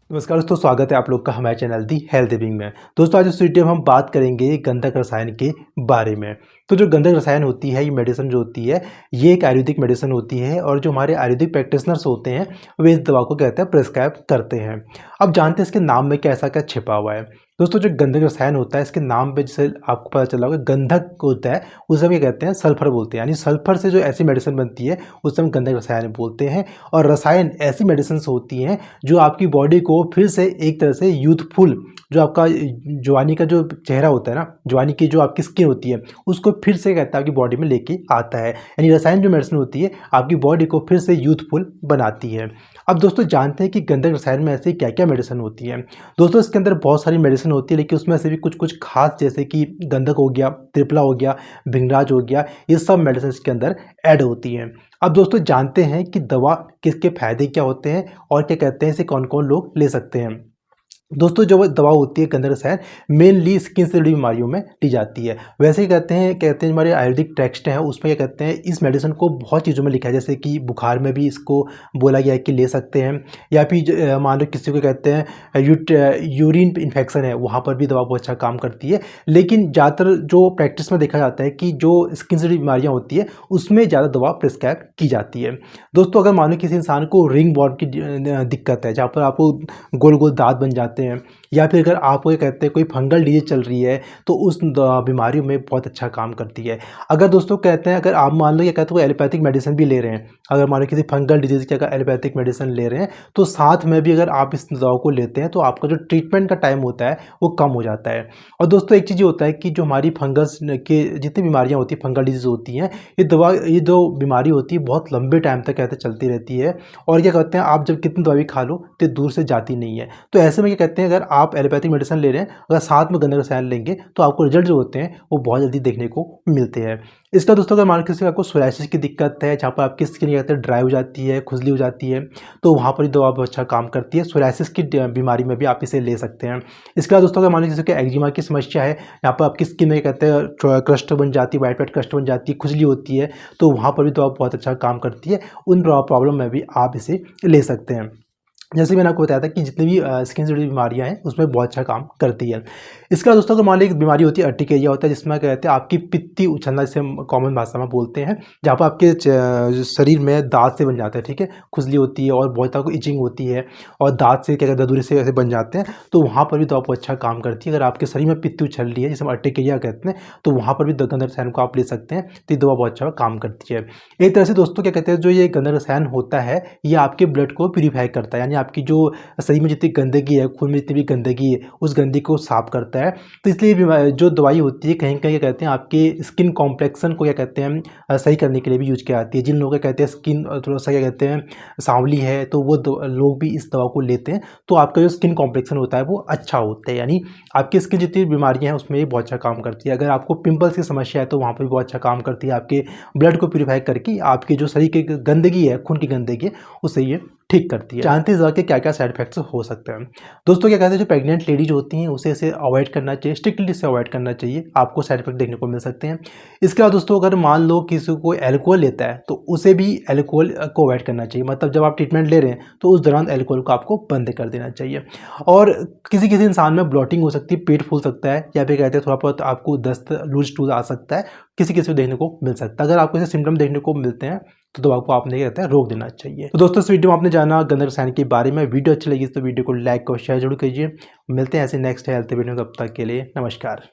नमस्कार दोस्तों, स्वागत है आप लोग का हमारे चैनल दी हेल्थ लिविंग में। दोस्तों आज इस वीडियो में हम बात करेंगे गंधक रसायन के बारे में। तो जो गंधक रसायन होती है, ये मेडिसिन जो होती है, ये एक आयुर्वेदिक मेडिसिन होती है और जो हमारे आयुर्वेदिक प्रैक्टिशनर्स होते हैं वे इस दवा को कहते हैं प्रिस्क्राइब करते हैं। अब जानते हैं इसके नाम में क्या ऐसा क्या छिपा हुआ है। दोस्तों जो गंधक रसायन होता है, इसके नाम पे जैसे आपको पता चला होगा गंधक होता है, उसे हम क्या कहते हैं सल्फर बोलते हैं। यानी सल्फर से जो ऐसी मेडिसिन बनती है उसे हम गंधक रसायन बोलते हैं। और रसायन ऐसी मेडिसिन होती हैं जो आपकी बॉडी को फिर से एक तरह से यूथफुल, जो आपका जवानी का जो चेहरा होता है ना, जवानी की जो आपकी स्किन होती है, उसको फिर से कहता है आपकी बॉडी में लेके आता है। यानी रसायन जो मेडिसिन होती है आपकी बॉडी को फिर से यूथफुल बनाती है। अब दोस्तों जानते हैं कि गंधक रसायन में ऐसी क्या क्या मेडिसिन होती है। दोस्तों इसके अंदर बहुत सारी मेडिसिन होती है, लेकिन उसमें से भी कुछ कुछ खास, जैसे कि गंधक हो गया, त्रिफला हो गया, भिंगराज हो गया, ये सब मेडिसिन इसके अंदर ऐड होती हैं। अब दोस्तों जानते हैं कि दवा किसके फायदे क्या होते हैं और क्या कहते हैं, इसे कौन कौन लोग ले सकते हैं। दोस्तों जो दवा होती है गंधक रसायन मेनली स्किन से जुड़ी बीमारियों में ली जाती है। वैसे ही कहते हैं हमारे आयुर्वेदिक टेक्स्ट हैं उसमें क्या कहते हैं, इस मेडिसिन को बहुत चीज़ों में लिखा है। जैसे कि बुखार में भी इसको बोला गया है कि ले सकते हैं, या फिर मान लो किसी को कहते हैं यूरिन इन्फेक्शन है, वहाँ पर भी दवा बहुत अच्छा काम करती है। लेकिन ज़्यादातर जो प्रैक्टिस में देखा जाता है कि जो स्किन से जुड़ी बीमारियाँ होती है उसमें ज़्यादा दवा प्रिस्क्राइब की जाती है। दोस्तों अगर मान लो किसी इंसान को रिंग बॉर्न की दिक्कत है, जहाँ पर आपको गोल गोल दांत बन जाते हैं, या फिर अगर आपको कहते हैं कोई फंगल डिजीज चल रही है, तो उस बीमारियों में बहुत अच्छा काम करती है। अगर दोस्तों कहते हैं, अगर आप मान लो ये कहते हैं एलोपैथिक मेडिसिन भी ले रहे हैं, अगर मान लो किसी फंगल डिजीज की अगर एलोपैथिक मेडिसिन ले रहे हैं, तो साथ में भी अगर आप इस दवा को लेते हैं तो आपका जो ट्रीटमेंट का टाइम होता है वो कम हो जाता है। और दोस्तों एक चीज़ ये होता है कि जो हमारी फंगस के जितनी बीमारियाँ होती हैं, फंगल डिजीज होती हैं, ये जो बीमारी होती है बहुत लंबे टाइम तक कहते चलती रहती है। और क्या कहते हैं, आप जब कितनी दवाई खा लो तो दूर से जाती नहीं है। तो ऐसे में क्या कहते हैं, अगर आप एलोपैथिक मेडिसिन ले रहे हैं, अगर साथ में गंधक रसायन लेंगे तो आपको रिजल्ट जो होते हैं वो बहुत जल्दी देखने को मिलते हैं। इसका दोस्तों अगर मान किसी आपको सोराइसिस की दिक्कत है, जहाँ पर आपकी स्किन कहते हैं ड्राई हो जाती है, खुजली हो जाती है, तो वहाँ पर दवा बहुत अच्छा काम करती है। सोराइसिस की बीमारी में भी आप इसे ले सकते हैं। इसके बाद दोस्तों अगर मान लीजिए किसी को एक्जिमा की समस्या है, यहाँ पर आपकी स्किन में कहते हैं क्रस्ट बन जाती है, वाइट वाइट क्रस्ट बन जाती है, खुजली होती है, तो वहाँ पर भी दवा बहुत अच्छा काम करती है। उन प्रॉब्लम में भी आप इसे ले सकते हैं। जैसे मैंने आपको बताया था कि जितनी भी स्किन से जुड़ी बीमारियां हैं उसमें बहुत अच्छा काम करती है। इसका दोस्तों अगर मान लीजिए एक बीमारी होती है अर्टिकेरिया होता है, जिसमें कहते हैं आपकी पित्ती उछलना, जिसे हम कॉमन भाषा में बोलते हैं, जहाँ पर आपके शरीर में दांत से बन जाता है, ठीक है, खुजली होती है और बहुत को इचिंग होती है और दांत से क्या कहते हैं ददूरी से ऐसे बन जाते हैं, तो वहाँ पर भी दवा बहुत अच्छा काम करती है। अगर आपके शरीर में पित्ती उछल रही है, जिसे हम अर्टिकेरिया कहते हैं, तो वहाँ पर भी गंधक रसायन को आप ले सकते हैं, तो ये दवा बहुत अच्छा काम करती है। एक तरह से दोस्तों क्या कहते हैं, जो ये गंधक रसायन होता है ये आपके ब्लड को प्यूरीफाई करता है, यानी आपकी जो शरीर में जितनी गंदगी है, खून में जितनी भी गंदगी है, उस गंदगी को साफ करता है। तो इसलिए जो दवाई होती है कहीं कहीं कहते हैं आपके स्किन कॉम्प्लेक्सन को क्या कहते हैं सही करने के लिए भी यूज की जाती है। जिन लोगों को कहते हैं स्किन थोड़ा सा क्या कहते हैं सांवली है, तो वो लोग भी इस दवा को लेते हैं, तो आपका जो स्किन कॉम्प्लेक्सन होता है वो अच्छा होता है। यानी आपकी स्किन जितनी बीमारियां हैं उसमें ये बहुत अच्छा काम करती है। अगर आपको पिंपल्स की समस्या है तो वहाँ पर भी बहुत अच्छा काम करती है, आपके ब्लड को प्यूरीफाई करके आपके जो शरीर की गंदगी है, खून की गंदगी है, उसे ये ठीक करती है। जानते हैं कि क्या क्या साइड इफेक्ट्स हो सकते हैं। दोस्तों क्या कहते हैं, जो प्रेग्नेंट लेडीज होती हैं उसे इसे अवॉइड करना चाहिए, स्ट्रिक्टली इसे अवॉइड करना चाहिए, आपको साइड इफेक्ट देखने को मिल सकते हैं। इसके बाद दोस्तों अगर मान लो किसी को एल्कोहल लेता है तो उसे भी एल्कोहल को अवॉइड करना चाहिए। मतलब जब आप ट्रीटमेंट ले रहे हैं तो उस दौरान एल्कोहल को आपको बंद कर देना चाहिए। और किसी किसी इंसान में ब्लॉटिंग हो सकती है, पेट फूल सकता है, या फिर कहते हैं थोड़ा बहुत आपको दस्त, लूज टूल आ सकता है, किसी किसी को देखने को मिल सकता है। अगर आपको ऐसे सिम्टम देखने को मिलते हैं तो दवा को आपने कहते हैं रोक देना चाहिए। तो दोस्तों इस वीडियो में आपने जाना गंधक रसायन के बारे में। वीडियो अच्छी लगी तो वीडियो को लाइक और शेयर जरूर कीजिए। मिलते हैं ऐसे नेक्स्ट हेल्थ वीडियो, तब तक के लिए नमस्कार।